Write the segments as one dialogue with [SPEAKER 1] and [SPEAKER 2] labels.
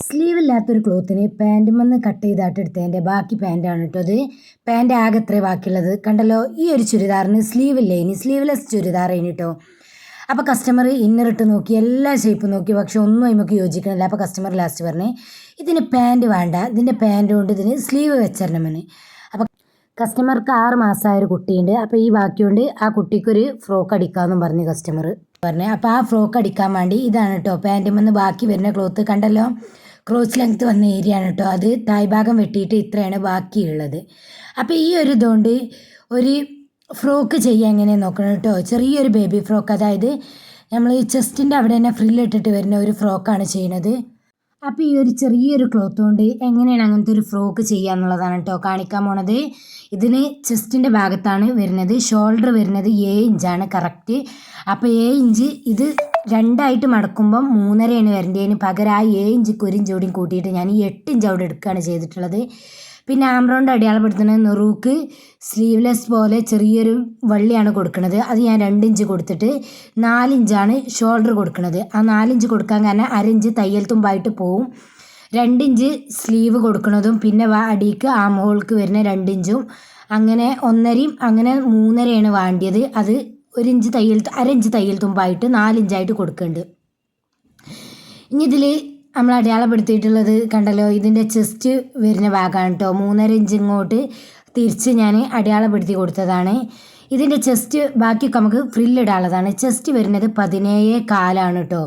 [SPEAKER 1] Sleeve ഇല്ലാത്തൊരു ക്ലോത്തിന് പാൻറ്റുമെന്ന് cut ചെയ്തായിട്ട് എടുത്തതിൻ്റെ ബാക്കി പാൻറ്റാണ് കേട്ടോ അത്. പാൻറ്റ് ആകെ എത്ര ബാക്കിയുള്ളത് കണ്ടല്ലോ. ഈ ഒരു ചുരിദാറിന് സ്ലീവ് ഇല്ല, ഇനി സ്ലീവ്ലെസ് ചുരിദാർ ഇനി കേട്ടോ. അപ്പോൾ കസ്റ്റമർ ഇന്നർ ഇട്ട് നോക്കി, എല്ലാ ഷേപ്പും നോക്കി, പക്ഷെ ഒന്നും നമുക്ക് യോജിക്കണില്ല. അപ്പോൾ കസ്റ്റമർ ലാസ്റ്റ് പറഞ്ഞ് ഇതിന് പാൻറ്റ് വേണ്ട, ഇതിൻ്റെ പാൻറ്റ് കൊണ്ട് ഇതിന് സ്ലീവ് വെച്ചിരണമെന്ന്. അപ്പോൾ കസ്റ്റമർക്ക് 6 മാസമായ ഒരു കുട്ടിയുണ്ട്. അപ്പോൾ ഈ ബാക്കിയുണ്ട് ആ കുട്ടിക്കൊരു ഫ്രോക്ക് അടിക്കാമെന്നും പറഞ്ഞ് കസ്റ്റമർ പറഞ്ഞു. അപ്പോൾ ആ ഫ്രോക്ക് അടിക്കാൻ വേണ്ടി ഇതാണ് കേട്ടോ പാൻറ്റുമെന്ന് ബാക്കി വരുന്ന ക്ലോത്ത് കണ്ടല്ലോ. ക്രോച്ച് ലെങ്ത്ത് വന്ന ഏരിയ ആണ് കേട്ടോ അത്. തായ് ഭാഗം വെട്ടിയിട്ട് ഇത്രയാണ് ബാക്കിയുള്ളത്. അപ്പോൾ ഈ ഒരു ഇതുകൊണ്ട് ഒരു ഫ്രോക്ക് ചെയ്യാൻ എങ്ങനെ നോക്കണം കേട്ടോ. ചെറിയൊരു ബേബി ഫ്രോക്ക്, അതായത് നമ്മൾ ഈ ചെസ്റ്റിൻ്റെ അവിടെ തന്നെ ഫ്രില്ലിട്ടിട്ട് വരുന്ന ഒരു ഫ്രോക്കാണ് ചെയ്യുന്നത്. അപ്പോൾ ഈ ഒരു ചെറിയൊരു ക്ലോത്ത് കൊണ്ട് എങ്ങനെയാണ് അങ്ങനത്തെ ഒരു ഫ്രോക്ക് ചെയ്യുക എന്നുള്ളതാണ് കേട്ടോ കാണിക്കാൻ പോണത്. ഇതിന് ചെസ്റ്റിൻ്റെ ഭാഗത്താണ് വരുന്നത്. ഷോൾഡർ വരുന്നത് 7 ഇഞ്ചാണ് കറക്റ്റ്. അപ്പോൾ 7 ഇഞ്ച് ഇത് രണ്ടായിട്ട് മടക്കുമ്പം 3.5 വരേണ്ടതിന് പകരം ആ 7 ഇഞ്ചിക്ക് 1 ഇഞ്ച് കൂടിയും കൂട്ടിയിട്ട് ഞാൻ ഈ 8 ഇഞ്ച് അവിടെ എടുക്കുകയാണ് ചെയ്തിട്ടുള്ളത്. പിന്നെ ആംറൗണ്ട് അടയാളപ്പെടുത്തുന്ന നെറുക്ക് സ്ലീവ്ലെസ് പോലെ ചെറിയൊരു വള്ളിയാണ് കൊടുക്കുന്നത്. അത് ഞാൻ 2 ഇഞ്ച് കൊടുത്തിട്ട് 4 ഇഞ്ചാണ് ഷോൾഡർ കൊടുക്കുന്നത്. ആ 4 ഇഞ്ച് കൊടുക്കാൻ കാരണം 1/2 ഇഞ്ച് തയ്യൽ തുമ്പായിട്ട് പോവും. 2 ഇഞ്ച് സ്ലീവ് കൊടുക്കുന്നതും പിന്നെ അടിക്ക് ആം ഹോൾക്ക് വരുന്ന 2 ഇഞ്ചും അങ്ങനെ 1.5 അങ്ങനെ 3.5 വേണ്ടിയത്. അത് 1 ഇഞ്ച് തയ്യൽ 1/2 ഇഞ്ച് തയ്യൽ തുമ്പായിട്ട് 4 ഇഞ്ചായിട്ട് കൊടുക്കുന്നുണ്ട്. ഇനി ഇതിൽ നമ്മൾ അടയാളപ്പെടുത്തിയിട്ടുള്ളത് കണ്ടല്ലോ, ഇതിൻ്റെ ചെസ്റ്റ് വരുന്ന ഭാഗമാണ് കേട്ടോ. 3.5 ഇഞ്ച് ഇങ്ങോട്ട് തിരിച്ച് ഞാൻ അടയാളപ്പെടുത്തി കൊടുത്തതാണ്. ഇതിൻ്റെ ചെസ്റ്റ് ബാക്കിയൊക്കെ നമുക്ക് ഫ്രില്ലിടാനുള്ളതാണ്. ചെസ്റ്റ് വരുന്നത് 17.4 കേട്ടോ.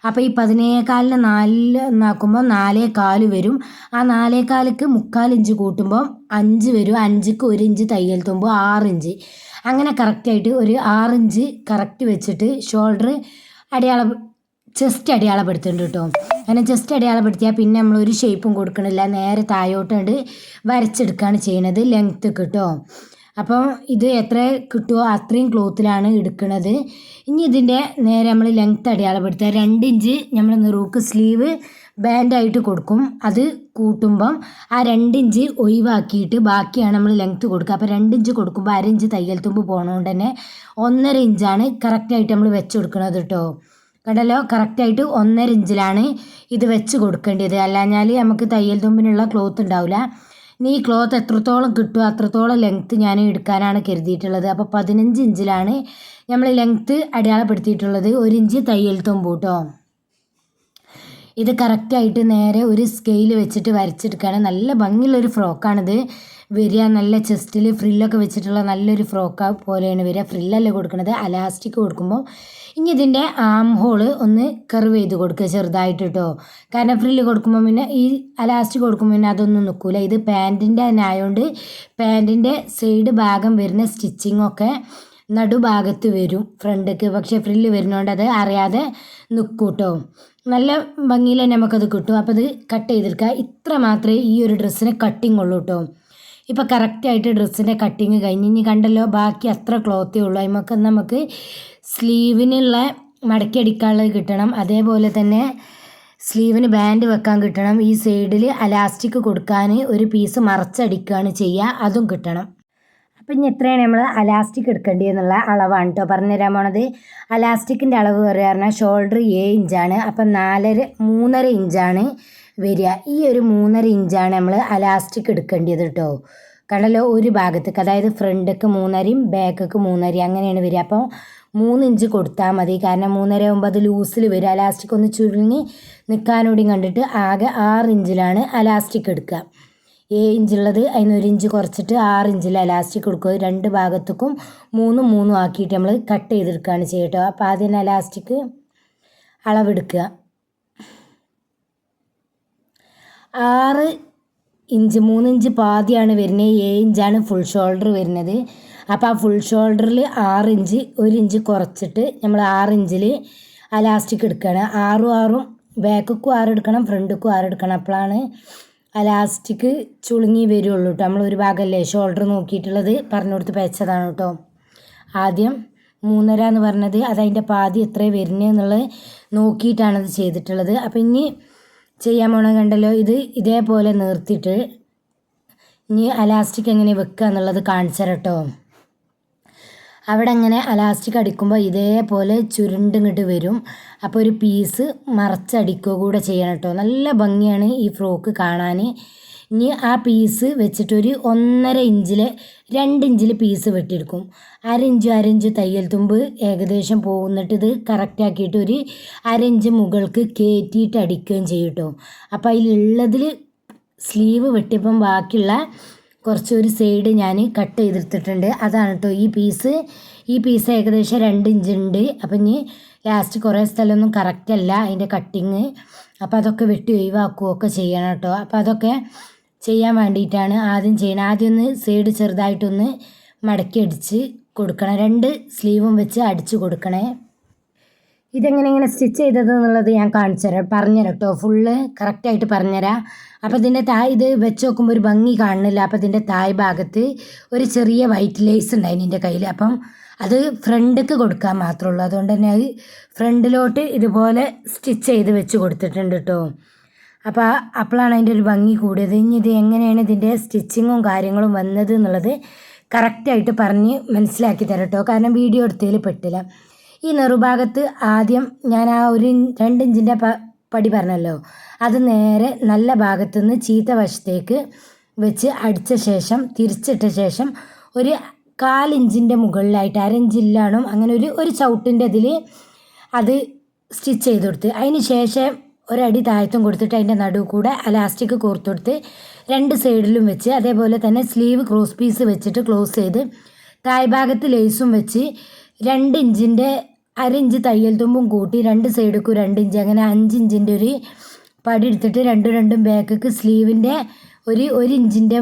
[SPEAKER 1] അപ്പോൾ ഈ 17.4 4 എന്നാക്കുമ്പോൾ 4.4 വരും. ആ 4.4ക്ക് 3/4 ഇഞ്ച് കൂട്ടുമ്പോൾ 5 വരും. 5ക്ക് 1 ഇഞ്ച് തയ്യൽ തുമ്പ് 6 ഇഞ്ച്. അങ്ങനെ കറക്റ്റായിട്ട് ഒരു 6 ഇഞ്ച് കറക്റ്റ് വെച്ചിട്ട് ഷോൾഡർ ചെസ്റ്റ് അടയാളപ്പെടുത്തുന്നുണ്ട് കേട്ടോ. അങ്ങനെ ചെസ്റ്റ് അടയാളപ്പെടുത്തിയാൽ പിന്നെ നമ്മളൊരു ഷേപ്പും കൊടുക്കണില്ല, നേരെ താഴോട്ടുണ്ട് വരച്ചെടുക്കുകയാണ് ചെയ്യുന്നത് ലെങ്ത്ത് കേട്ടോ. അപ്പോൾ ഇത് എത്ര കിട്ടുമോ അത്രയും ക്ലോത്തിലാണ് എടുക്കുന്നത്. ഇനി ഇതിൻ്റെ നേരെ നമ്മൾ ലെങ്ത്ത് അടയാളപ്പെടുത്തുക. 2 ഇഞ്ച് നമ്മൾ നെറുക്ക് സ്ലീവ് ബാൻഡായിട്ട് കൊടുക്കും. അത് കൂട്ടുമ്പം ആ 2 ഇഞ്ച് ഒഴിവാക്കിയിട്ട് ബാക്കിയാണ് നമ്മൾ ലെങ്ത്ത് കൊടുക്കുക. അപ്പോൾ 2 ഇഞ്ച് കൊടുക്കുമ്പോൾ 1/2 ഇഞ്ച് തയ്യൽ തുമ്പ് പോകണതുകൊണ്ട് തന്നെ 1.5 ഇഞ്ചാണ് കറക്റ്റായിട്ട് നമ്മൾ വെച്ച് കൊടുക്കുന്നത് കേട്ടോ. കണ്ടല്ലോ, കറക്റ്റായിട്ട് 1.5 ഇഞ്ചിലാണ് ഇത് വെച്ച് കൊടുക്കേണ്ടത്. അല്ലാഞ്ഞാൽ നമുക്ക് തയ്യൽ തുമ്പിനുള്ള ക്ലോത്ത് ഉണ്ടാവില്ല. ഇനി ഈ ക്ലോത്ത് എത്രത്തോളം കിട്ടുമോ അത്രത്തോളം ലെങ്ത്ത് ഞാൻ എടുക്കാനാണ് കരുതിയിട്ടുള്ളത്. അപ്പോൾ 15 ഇഞ്ചിലാണ് നമ്മൾ ലെങ്ത്ത് അടയാളപ്പെടുത്തിയിട്ടുള്ളത്. 1 ഇഞ്ച് തയ്യൽ തുമ്പ് കേട്ടോ. ഇത് കറക്റ്റായിട്ട് നേരെ ഒരു സ്കെയിൽ വെച്ചിട്ട് വരച്ചെടുക്കുകയാണ്. നല്ല ഭംഗിയുള്ളൊരു ഫ്രോക്കാണിത് വരിക. നല്ല ചെസ്റ്റിൽ ഫ്രില്ലൊക്കെ വെച്ചിട്ടുള്ള നല്ലൊരു ഫ്രോക്ക് പോലെയാണ് വരിക. ഫ്രില്ലല്ലേ കൊടുക്കുന്നത്, അലാസ്റ്റിക് കൊടുക്കുമ്പോൾ. ഇനി ഇതിൻ്റെ ആം ഹോള് ഒന്ന് കർവ് ചെയ്ത് കൊടുക്കുക ചെറുതായിട്ട് കേട്ടോ. കാരണം ഫ്രില്ല് കൊടുക്കുമ്പോൾ പിന്നെ ഈ അലാസ്റ്റിക് കൊടുക്കുമ്പോൾ പിന്നെ അതൊന്നും നിൽക്കില്ല. ഇത് പാൻറ്റിൻ്റെ തന്നെ ആയതുകൊണ്ട് പാൻറ്റിൻ്റെ സൈഡ് ഭാഗം വരുന്ന സ്റ്റിച്ചിങ്ങൊക്കെ നടുഭാഗത്ത് വരും ഫ്രണ്ടിക്ക്. പക്ഷേ ഫ്രില്ല് വരുന്നതുകൊണ്ട് അത് അറിയാതെ നിൽക്കും കേട്ടോ. നല്ല ഭംഗിയിൽ തന്നെ നമുക്കത് കിട്ടും. അപ്പോൾ അത് കട്ട് ചെയ്തെടുക്കുക. ഇത്ര മാത്രമേ ഈ ഒരു ഡ്രസ്സിന് കട്ടിങ് ഉള്ളൂ കേട്ടോ. ഇപ്പോൾ കറക്റ്റായിട്ട് ഡ്രസ്സിൻ്റെ കട്ടിങ് കഴിഞ്ഞ് ഇനി കണ്ടല്ലോ, ബാക്കി അത്ര ക്ലോത്തേ ഉള്ളൂ. അതിമൊക്കെ നമുക്ക് സ്ലീവിനുള്ള മടക്കി അടിക്കാനുള്ളത് കിട്ടണം. അതേപോലെ തന്നെ സ്ലീവിന് ബാൻഡ് വെക്കാൻ കിട്ടണം. ഈ സൈഡിൽ അലാസ്റ്റിക് കൊടുക്കാൻ ഒരു പീസ് മറച്ചടിക്കുകയാണ് ചെയ്യുക, അതും കിട്ടണം. അപ്പം ഇനി എത്രയാണ് നമ്മൾ അലാസ്റ്റിക് എടുക്കേണ്ടത് എന്നുള്ള അളവാണ് കേട്ടോ പറഞ്ഞുതരാൻ പോണത്. അലാസ്റ്റിക്കിൻ്റെ അളവ് പറഞ്ഞാൽ ഷോൾഡർ 7 ഇഞ്ചാണ്. അപ്പം 3.5 ഇഞ്ചാണ് വരിക. ഈ ഒരു 3.5 ഇഞ്ചാണ് നമ്മൾ അലാസ്റ്റിക് എടുക്കേണ്ടത് കേട്ടോ. കണ്ടല്ലോ, ഒരു ഭാഗത്തേക്ക് അതായത് ഫ്രണ്ടിക്ക് 3.5 ബാക്കിക്ക് 3.5 അങ്ങനെയാണ് വരിക. അപ്പോൾ 3 ഇഞ്ച് കൊടുത്താൽ മതി. കാരണം 3.5 ആകുമ്പോൾ അത് ലൂസിൽ വരും. അലാസ്റ്റിക് ഒന്ന് ചുരുങ്ങി നിൽക്കാനോടും കണ്ടിട്ട് ആകെ 6 ഇഞ്ചിലാണ് അലാസ്റ്റിക് എടുക്കുക. 7 ഇഞ്ചുള്ളത് അതിന് 1 ഇഞ്ച് കുറച്ചിട്ട് 6 ഇഞ്ചിൽ അലാസ്റ്റിക് കൊടുക്കുക. 2 ഭാഗത്തേക്കും 3 3 ആക്കിയിട്ട് നമ്മൾ കട്ട് ചെയ്തെടുക്കുകയാണ് ചെയ്യട്ടോ. അപ്പോൾ ആദ്യം അലാസ്റ്റിക് അളവെടുക്കുക. 6 ഇഞ്ച് 3 ഇഞ്ച് പാതിയാണ് വരുന്നത്. 7 ഇഞ്ചാണ് ഫുൾ ഷോൾഡർ വരുന്നത്. അപ്പോൾ ആ ഫുൾ ഷോൾഡറിൽ 6 ഇഞ്ച് 1 ഇഞ്ച് കുറച്ചിട്ട് നമ്മൾ 6 ഇഞ്ചിൽ അലാസ്റ്റിക് എടുക്കുകയാണ്. 6 ബാക്കിക്കും 6 എടുക്കണം, ഫ്രണ്ടിക്കും 6 എടുക്കണം. അപ്പോഴാണ് അലാസ്റ്റിക് ചുളുങ്ങി വരുള്ളൂ കേട്ടോ. നമ്മൾ ഒരു ഭാഗമല്ലേ ഷോൾഡർ നോക്കിയിട്ടുള്ളത് പറഞ്ഞു കൊടുത്ത് വെച്ചതാണ് കേട്ടോ. ആദ്യം 3.5 എന്ന് പറഞ്ഞത് അതതിൻ്റെ പാതി എത്ര വരുന്നത് എന്നുള്ളത് നോക്കിയിട്ടാണത് ചെയ്തിട്ടുള്ളത്. അപ്പോൾ ഇനി ചെയ്യാൻ പോണത് കണ്ടല്ലോ, ഇത് ഇതേപോലെ നിർത്തിയിട്ട് ഇനി അലാസ്റ്റിക് എങ്ങനെ വെക്കുക എന്നുള്ളത് കാണിച്ചു തരാം കേട്ടോ. അവിടെ ഇങ്ങനെ അലാസ്റ്റിക് അടിക്കുമ്പോൾ ഇതേപോലെ ചുരുണ്ടിങ്ങോട്ട് വരും. അപ്പോൾ ഒരു പീസ് മറച്ചടിക്കുക കൂടെ ചെയ്യണം കേട്ടോ. നല്ല ഭംഗിയാണ് ഈ ഫ്രോക്ക് കാണാൻ. ഇനി ആ പീസ് വെച്ചിട്ടൊരു 1.5 ഇഞ്ചിൽ 2 ഇഞ്ചിൽ പീസ് വെട്ടിയെടുക്കും. അരയിഞ്ച് തയ്യൽ തുമ്പ് ഏകദേശം പോകുന്നിട്ട് ഇത് കറക്റ്റാക്കിയിട്ട് ഒരു 1/2 ഇഞ്ച് മുകൾക്ക് കയറ്റിയിട്ട് അടിക്കുകയും ചെയ്യും കേട്ടോ. അപ്പോൾ അതിലുള്ളതിൽ സ്ലീവ് വെട്ടിയപ്പം ബാക്കിയുള്ള കുറച്ചൊരു സൈഡ് ഞാൻ കട്ട് ചെയ്തെടുത്തിട്ടുണ്ട്. അതാണ് കേട്ടോ ഈ പീസ് ഏകദേശം 2 ഇഞ്ച് ഉണ്ട്. അപ്പം ഇനി ലാസ്റ്റ് കുറേ സ്ഥലമൊന്നും കറക്റ്റല്ല അതിൻ്റെ കട്ടിങ്. അപ്പോൾ അതൊക്കെ വെട്ടി ഒഴിവാക്കുകയൊക്കെ ചെയ്യണം കേട്ടോ. അപ്പോൾ അതൊക്കെ ചെയ്യാൻ വേണ്ടിയിട്ടാണ് ആദ്യം ചെയ്യണം. ആദ്യം ഒന്ന് സൈഡ് ചെറുതായിട്ടൊന്ന് മടക്കി അടിച്ച് കൊടുക്കണം. 2 സ്ലീവും വെച്ച് അടിച്ച് കൊടുക്കണേ. ഇതെങ്ങനെ സ്റ്റിച്ച് ചെയ്തത് എന്നുള്ളത് ഞാൻ പറഞ്ഞുതരാം കേട്ടോ. ഫുള്ള് കറക്റ്റായിട്ട് പറഞ്ഞുതരാം. അപ്പോൾ ഇതിൻ്റെ ഇത് വെച്ച് നോക്കുമ്പോൾ ഒരു ഭംഗി കാണുന്നില്ല. അപ്പോൾ ഇതിൻ്റെ താഴ് ഭാഗത്ത് ഒരു ചെറിയ വൈറ്റ് ലേസ് ഉണ്ടായിരുന്നു എൻ്റെ കയ്യിൽ. അപ്പം അത് ഫ്രണ്ടിലേക്ക് കൊടുക്കാൻ മാത്രമേ ഉള്ളൂ. അതുകൊണ്ട് തന്നെ അത് ഫ്രണ്ടിലോട്ട് ഇതുപോലെ സ്റ്റിച്ച് ചെയ്ത് വെച്ച് കൊടുത്തിട്ടുണ്ട് കേട്ടോ. അപ്പോഴാണ് അതിൻ്റെ ഒരു ഭംഗി കൂടിയത്. ഇനി ഇത് എങ്ങനെയാണ് ഇതിൻ്റെ സ്റ്റിച്ചിങ്ങും കാര്യങ്ങളും വന്നത് എന്നുള്ളത് കറക്റ്റായിട്ട് പറഞ്ഞ് മനസ്സിലാക്കി തരാം കേട്ടോ. കാരണം വീഡിയോ എടുത്തതിൽ പെട്ടില്ല. ഈ നെറുഭാഗത്ത് ആദ്യം ഞാൻ ആ ഒരു 2 ഇഞ്ചിൻ്റെ പടി പറഞ്ഞല്ലോ, അത് നേരെ നല്ല ഭാഗത്തുനിന്ന് ചീത്ത വശത്തേക്ക് വെച്ച് അടിച്ച ശേഷം തിരിച്ചിട്ട ശേഷം ഒരു 1/4 ഇഞ്ചിൻ്റെ മുകളിലായിട്ട് 1/2 ഇഞ്ചില്ലാണ് അങ്ങനെ ഒരു ചവിട്ടിൻ്റെ ഇതിൽ അത് സ്റ്റിച്ച് ചെയ്ത് കൊടുത്ത് അതിന് ശേഷം ഒരടി താഴത്തും കൊടുത്തിട്ട് അതിൻ്റെ നടുവ് കൂടെ അലാസ്റ്റിക് കോർത്ത് കൊടുത്ത് 2 സൈഡിലും വെച്ച് അതേപോലെ തന്നെ സ്ലീവ് ക്രോസ് പീസ് വെച്ചിട്ട് ക്ലോസ് ചെയ്ത് താഴ്ഭാഗത്ത് ലേസും വെച്ച് 2 ഇഞ്ചിൻ്റെ 1/2 ഇഞ്ച് തയ്യൽ തുമ്പും കൂട്ടി 2 സൈഡിക്കും 2 ഇഞ്ച് അങ്ങനെ 5 ഇഞ്ചിൻ്റെ ഒരു പടി എടുത്തിട്ട് രണ്ടും ബാക്കിക്ക് സ്ലീവിൻ്റെ ഒരു ഇഞ്ചിൻ്റെ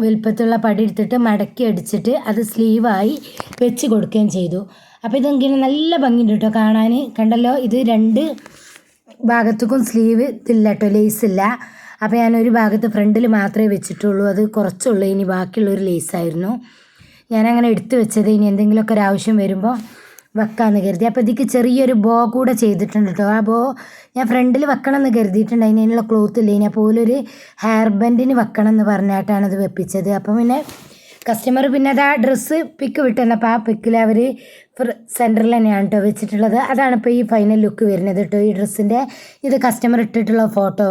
[SPEAKER 1] വലുപ്പത്തുള്ള പടി എടുത്തിട്ട് മടക്കി അടിച്ചിട്ട് അത് സ്ലീവായി വെച്ച് കൊടുക്കുകയും ചെയ്തു. അപ്പോൾ ഇതെങ്ങനെ നല്ല ഭംഗിയുണ്ട് കേട്ടോ കാണാൻ. കണ്ടല്ലോ, ഇത് 2 ഭാഗത്തേക്കും സ്ലീവ് ഇതില്ല കേട്ടോ, ലേസില്ല. അപ്പോൾ ഞാനൊരു ഭാഗത്ത് ഫ്രണ്ടിൽ മാത്രമേ വെച്ചിട്ടുള്ളൂ. അത് കുറച്ചുള്ളൂ, ഇനി ബാക്കിയുള്ളൊരു ലേസായിരുന്നു. ഞാനങ്ങനെ എടുത്ത് വെച്ചത് ഇനി എന്തെങ്കിലുമൊക്കെ ഒരു ആവശ്യം വരുമ്പോൾ വെക്കാമെന്ന് കരുതി. അപ്പോൾ ഇതിക്ക് ചെറിയൊരു ബോ കൂടെ ചെയ്തിട്ടുണ്ട് കേട്ടോ. ആ ബോ ഞാൻ ഫ്രണ്ടിൽ വെക്കണം എന്ന് കരുതിയിട്ടുണ്ട്. അതിനുള്ള ക്ലോത്ത് ഇല്ല. ഇനി അപ്പോൾ ഒരു ഹെയർ ബാൻഡിന് വെക്കണം എന്ന് പറഞ്ഞിട്ടാണ് അത് വെപ്പിച്ചത്. അപ്പം പിന്നെ കസ്റ്റമർ പിന്നെ അത് ആ ഡ്രസ്സ് പിക്ക് വിട്ടുതന്നപ്പോൾ ആ പിക്കിൽ അവർ സെൻറ്ററിൽ തന്നെയാണ് കേട്ടോ വെച്ചിട്ടുള്ളത്. അതാണ് ഇപ്പോൾ ഈ ഫൈനൽ ലുക്ക് വരുന്നത് കേട്ടോ ഈ ഡ്രസ്സിൻ്റെ. ഇത് കസ്റ്റമർ ഇട്ടിട്ടുള്ള ഫോട്ടോ.